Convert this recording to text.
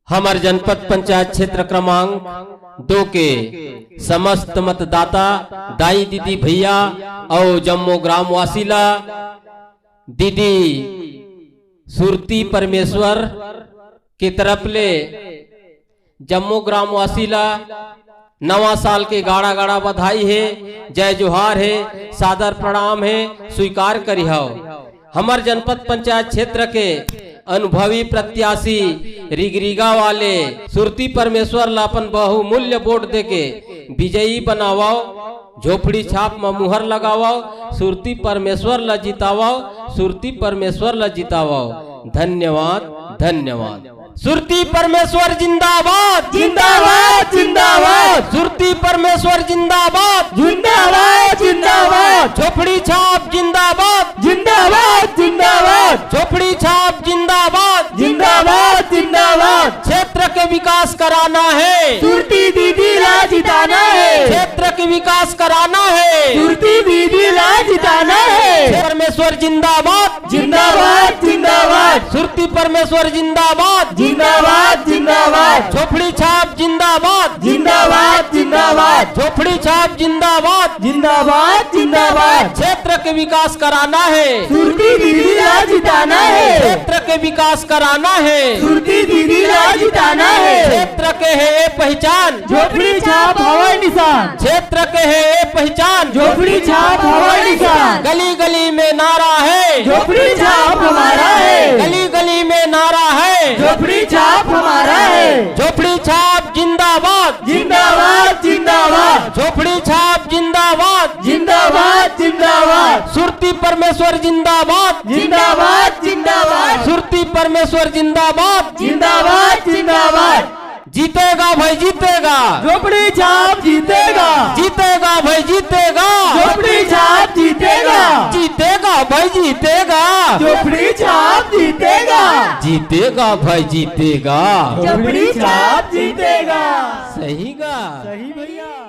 हमारे जनपद पंचायत क्षेत्र क्रमांक 2 के समस्त मतदाता दाई दीदी भैया और जम्मू ग्राम वासीला दीदी सुरती परमेश्वर की तरफ ले जम्मू ग्राम वासीला नवा साल के गाड़ा गाड़ा बधाई है, जय जोहार है, सादर प्रणाम है, स्वीकार करी हो। हमार जनपद पंचायत क्षेत्र के अनुभवी प्रत्याशी रिगरिगा वाले सुरती परमेश्वर ला अपन बहुमूल्य वोट देके विजयी बनावाओ, झोपड़ी छाप में मुहर लगावाओ, सुरती परमेश्वर ला जितावाओ, सुरती परमेश्वर ला जितावाओ। धन्यवाद धन्यवाद। सुरती परमेश्वर जिंदाबाद जिंदाबाद जिंदाबाद। सुरती परमेश्वर जिंदाबाद जिंदाबाद जिंदाबाद। झोपड़ी छाप जिंदाबाद जिंदाबाद जिंदाबाद। झोपड़ी छाप जिंदाबाद जिंदाबाद जिंदाबाद। क्षेत्र के विकास कराना है, सुरती दीदी ला जिताना है, क्षेत्र के विकास कराना है, सुरती दीदी ला जिताना है। परमेश्वर जिंदाबाद जिंदाबाद जिंदाबाद। सुरती परमेश्वर जिंदाबाद जिंदाबाद जिंदाबाद। झोपड़ी छाप जिंदाबाद जिंदाबाद जिंदाबाद। झोपड़ी छाप जिंदाबाद जिंदाबाद जिंदाबाद। क्षेत्र के विकास कराना है, सुरती दीदी ला जिताना है, क्षेत्र के विकास कराना है, सुरती दीदी ला जिताना है। क्षेत्र के है ये पहचान, झोपड़ी छाप हवाई निशान, क्षेत्र के है ये पहचान, झोपड़ी छाप हवाई निशान। गली गली में नारा है, झोपड़ी छाप हमारा है, गली गली में नारा है, झोपड़ी छाप हमारा है। झोपड़ी छाप जिंदाबाद जिंदाबाद जिंदाबाद। झोपड़ी छाप जिंदाबाद जिंदाबाद जिंदाबाद। सुरती परमेश्वर जिंदाबाद जिंदाबाद जिंदाबाद। सुरती परमेश्वर जिंदाबाद जिंदाबाद जिंदाबाद। जीतेगा भाई जीतेगा, झोपड़ी छाप जीतेगा, जीतेगा भाई जीतेगा, झोपड़ी छाप जीतेगा, जीतेगा भाई जीतेगा, झोपड़ी छाप जीतेगा, जीतेगा भाई जीतेगा, झोपड़ी छाप जीतेगा। सही गा सही भैया।